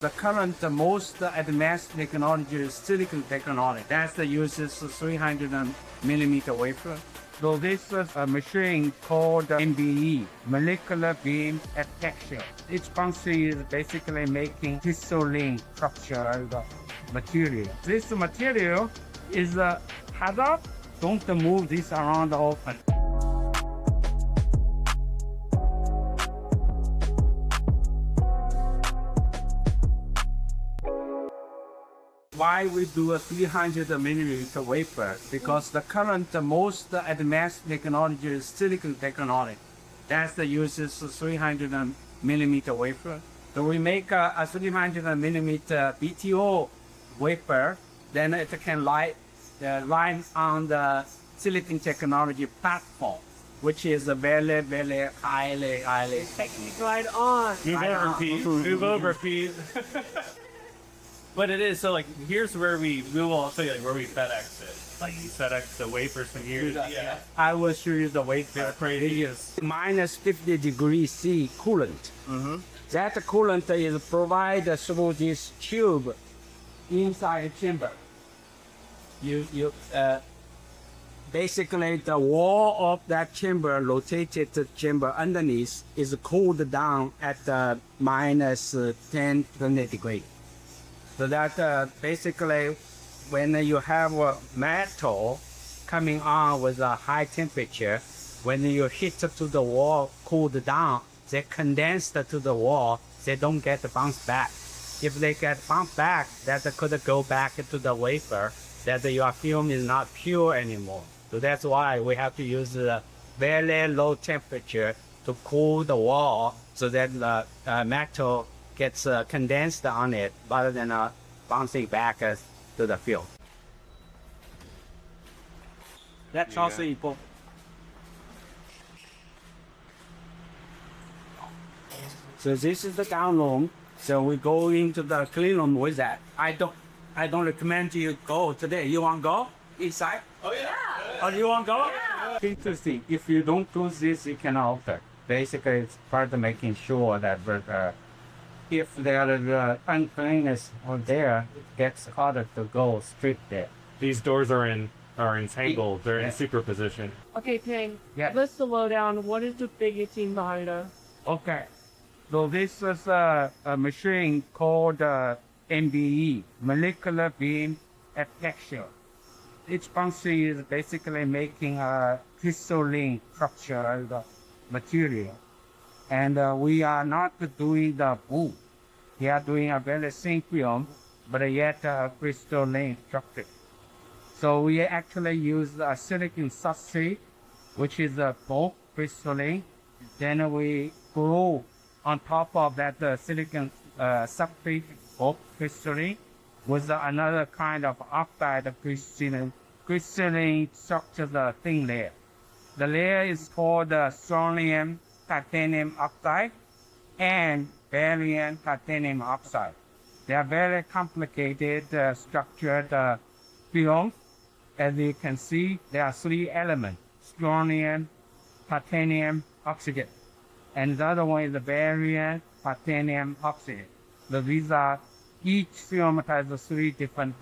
The current most advanced technology is silicon technology. That uses 300 millimeter wafer. So this is a machine called MBE, molecular beam epitaxy. Its function is basically making crystalline structural material. This material is hazardous. Don't move this around often. Why we do a 300 millimeter wafer? Because the current most advanced technology is silicon technology. That uses 300 millimeter wafer. So we make a 300 millimeter BTO wafer, then it can line on the silicon technology platform, which is a very, very highly technical. Right on. Move over, Pete. But it is, so like, here's where we will show you like where we FedEx it. Like, you FedEx the wafers from here. Yeah. I will show you the wafer. Minus 50 degrees C coolant. That coolant is provided through this tube inside the chamber. Basically the wall of that chamber, rotated chamber underneath, is cooled down at minus 10, 20 degrees. So that basically when you have metal coming on with a high temperature, when you hit to the wall, cooled down, they condense to the wall, they don't get bounced back. If they get bounced back, that could go back to the wafer, that your film is not pure anymore. So that's why we have to use a very low temperature to cool the wall so that the metal gets condensed on it rather than bouncing back to the film. That's also important. So this is the down room. So we go into the clean room with that. I don't recommend you go today. You want to go inside? Oh yeah. Oh, you want to go? Yeah. Interesting. If you don't do this, you can alter. Basically, it's part of making sure that if there is uncleanness on there, it gets harder to go straight there. These doors are entangled. They're in superposition. Okay, Ping. Yeah. Let's slow down. What is the biggest thing behind us? Okay. So this is a machine called MBE, molecular beam epitaxy. Its function is basically making a crystalline structural material. And we are not doing the boom. We are doing a very thin film, but yet crystalline structure. So we actually use a silicon substrate, which is both crystalline. Then we glue on top of that silicon substrate, both crystalline, with another kind of oxide crystalline structure thin layer. The layer is called strontium titanium oxide and barium titanium oxide. They are very complicated structured films. As you can see, there are three elements: strontium, titanium, oxygen. And the other one is the barium titanium oxide. So these are, each film has three different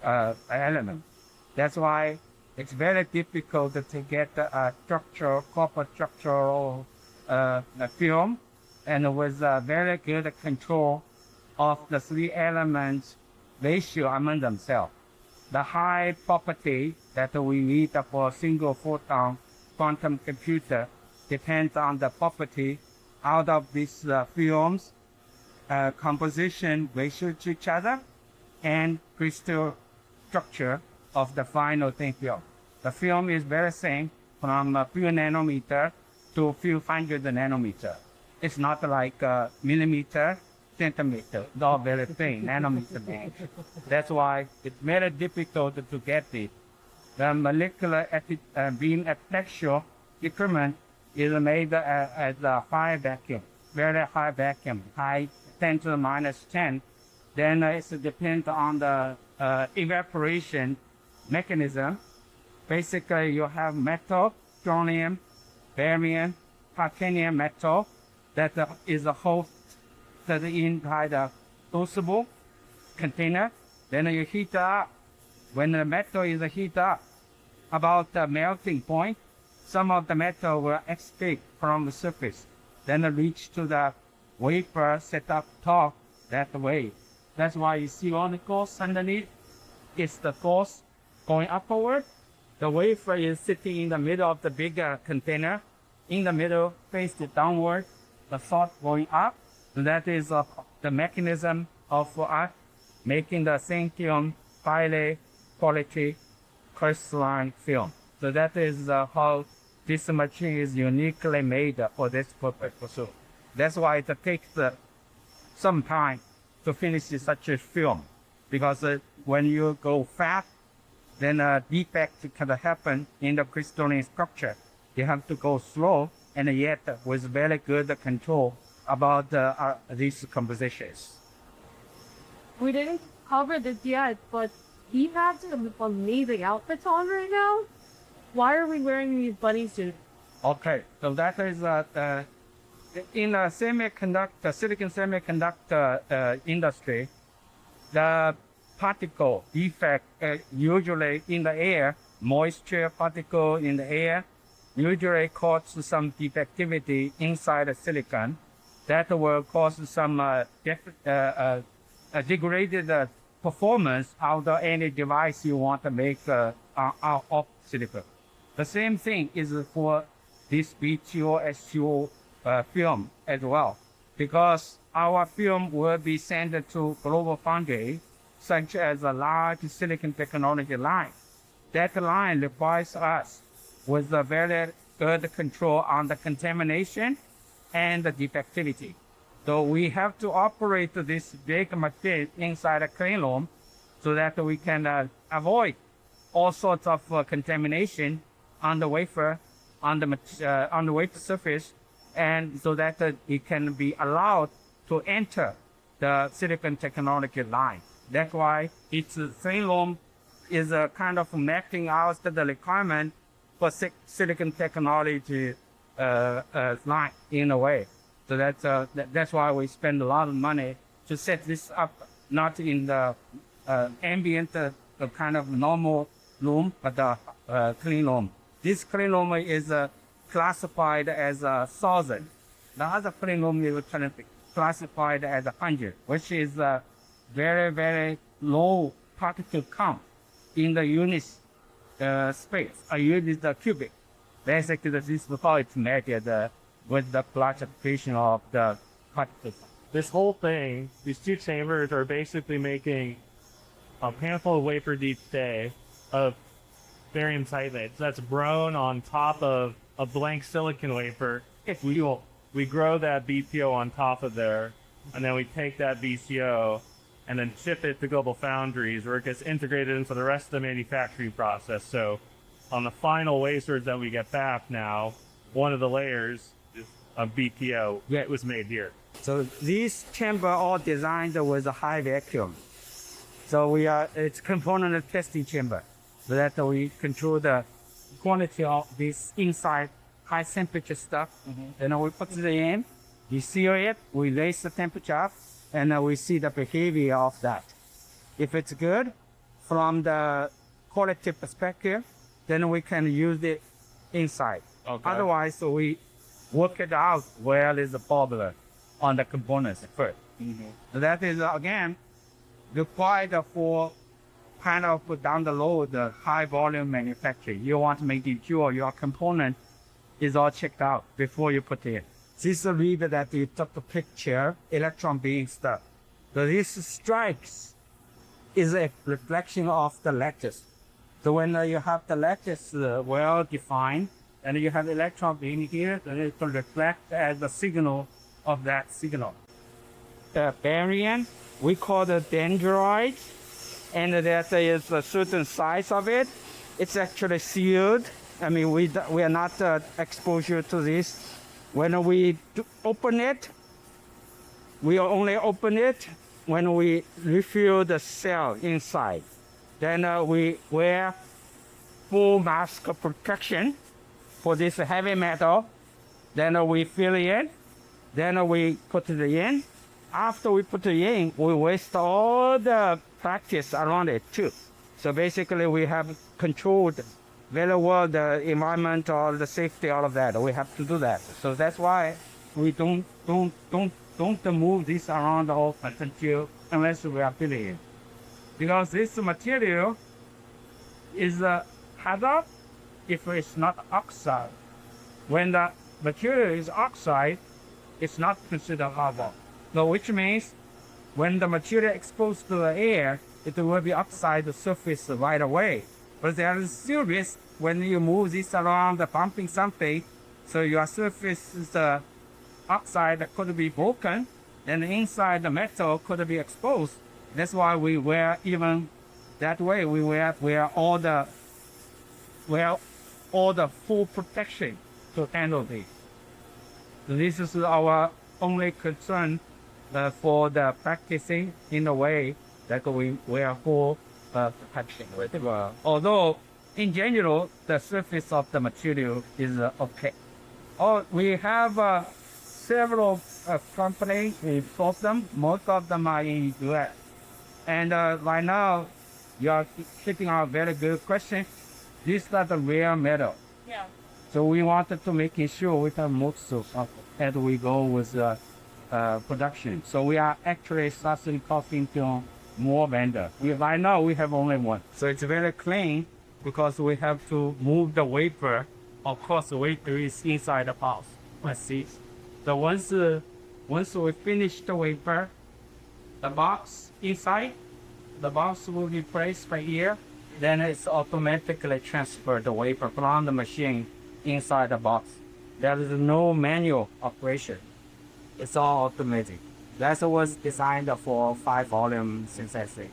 elements. That's why it's very difficult to get a copper structural film, and with very good control of the three elements ratio among themselves. The high property that we need for a single-photon quantum computer depends on the property out of these films, composition ratio to each other, and crystal structure of the final thin film. The film is very thin, from a few nanometer to a few hundred nanometer. It's not like millimeter, centimeter. It's all very thin, nanometer big. That's why it's very difficult to get it. The molecular beam epitaxy equipment is made at a high vacuum, very high vacuum, high 10 to the minus 10. Then it depends on the evaporation mechanism. Basically, you have metal, strontium, barium, titanium metal that is a host that inside the crucible container. Then you heat up. When the metal is heated up, about the melting point, some of the metal will escape from the surface, then reach to the wafer set up top that way. That's why you see all the course underneath. It's the course going upward. The wafer is sitting in the middle of the bigger container. In the middle, faced downward, the salt going up. That is the mechanism of us making the thin highly quality crystalline film. So that is how this machine is uniquely made for this purpose. So that's why it takes some time to finish such a film, because when you go fast, then a defect can happen in the crystalline structure. You have to go slow, and yet with very good control about these compositions. We didn't cover this yet, but he has an amazing outfit on right now. Why are we wearing these bunny suits? Okay, so that is in the silicon semiconductor industry, the particle defect usually in the air, moisture particle in the air, usually cause some defectivity inside the silicon. That will cause some degraded performance out of any device you want to make out of silicon. The same thing is for this BTO STO film as well, because our film will be sent to GlobalFoundries, such as a large silicon technology line. That line requires us with a very good control on the contamination and the defectivity. So we have to operate this big machine inside a clean room so that we can avoid all sorts of contamination on the wafer, on the wafer surface, and so that it can be allowed to enter the silicon technology line. That's why its clean room is kind of mapping out the requirement for silicon technology line in a way. So that's why we spend a lot of money to set this up, not in the ambient kind of normal room, but the clean room. This clean room is classified as a 1,000. The other clean room is classified as 100, which is very, very low particle count in the unit space, a unit cubic. Basically, this is how it's measured with the classification of the particles. This whole thing, these two chambers are basically making a handful of wafer deep stay of barium titanate. So that's grown on top of a blank silicon wafer. We grow that BTO on top of there, and then we take that BTO and then ship it to GlobalFoundries, where it gets integrated into the rest of the manufacturing process. So on the final wafers that we get back now, one of the layers of BTO was made here. So these chambers all designed with a high vacuum. So it's component testing chamber, so that we control the quantity of this inside high temperature stuff. Then we put it in, we seal it, we raise the temperature up, and we see the behavior of that. If it's good from the quality perspective, then we can use it inside. Okay. Otherwise, we work it out where is the problem on the components first. So that is again required for kind of down the road the high volume manufacturing. You want to make sure your component is all checked out before you put it in. This read that you took the picture, electron being stuck. So these stripes is a reflection of the lattice. So when you have the lattice well defined, and you have electron being here, then it will reflect as the signal of that signal. The barium, we call the dendroid, and that is a certain size of it. It's actually sealed. I mean, we are not exposed to this. When we open it, we only open it when we refill the cell inside. Then we wear full mask protection for this heavy metal. Then we fill it in. Then we put it in. after we put it in, we waste all the practice around it too. So basically, we have controlled very well the environment or the safety, all of that. We have to do that. So that's why we don't move this around often unless we are filling it. Because this material is a hazard if it's not oxide. When the material is oxide, it's not considered hazard. So which means when the material exposed to the air, it will be oxide the surface right away. But there is still risk when you move this around, bumping something, so your surface is oxide could be broken, and inside the metal could be exposed. That's why we wear even that way. We wear all the full protection to handle this. So this is our only concern for the practicing in a way that we wear full protection. Although in general the surface of the material is okay. We have several companies. We source them. Most of them are in US. And right now, you are hitting a very good question. These are the rare metal. Yeah. So we wanted to make sure we have most of it as we go with production. So we are actually starting talking to more vendors. Right now we have only one. So it's very clean because we have to move the wafer. Of course, the wafer is inside the box. Let's see. So once we finish the wafer, the box inside, the box will be placed by here. Then it's automatically transferred the wafer from the machine inside the box. There is no manual operation. It's all automatic. That was designed for 5-volume synthesis.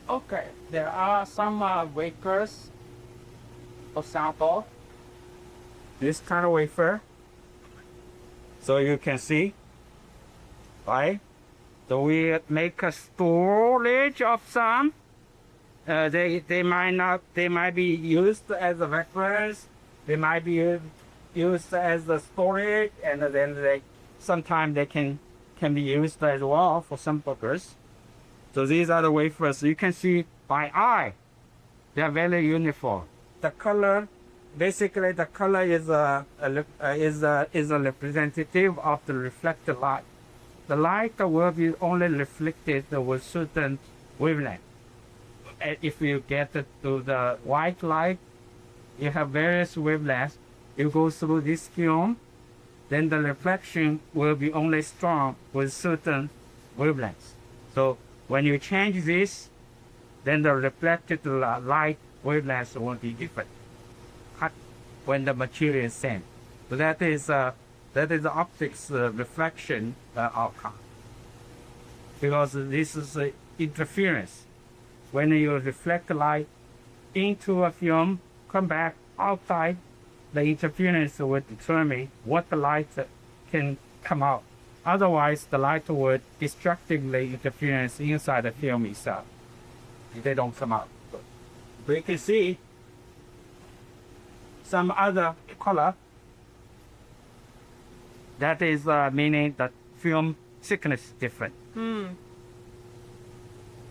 Okay, there are some wafers. For example, this kind of wafer. So you can see, right? So we make a storage of some. They might be used as wafers. They might be used as the storage, and then sometimes they can be used as well for some purpose. So these are the wafers. You can see by eye, they are very uniform. The color, basically, the color is a representative of the reflected light. The light will be only reflected with certain wavelength. And if you get to the white light, you have various wavelengths. You go through this film, then the reflection will be only strong with certain wavelengths. So when you change this, then the reflected light wavelengths will be different when the material is same. So that is the optics reflection outcome. Because this is interference. When you reflect light into a film, come back outside, the interference will determine what the light can come out. Otherwise, the light would destructively interference inside the film itself. They don't come out. But you can see some other color. That is meaning that film thickness is different.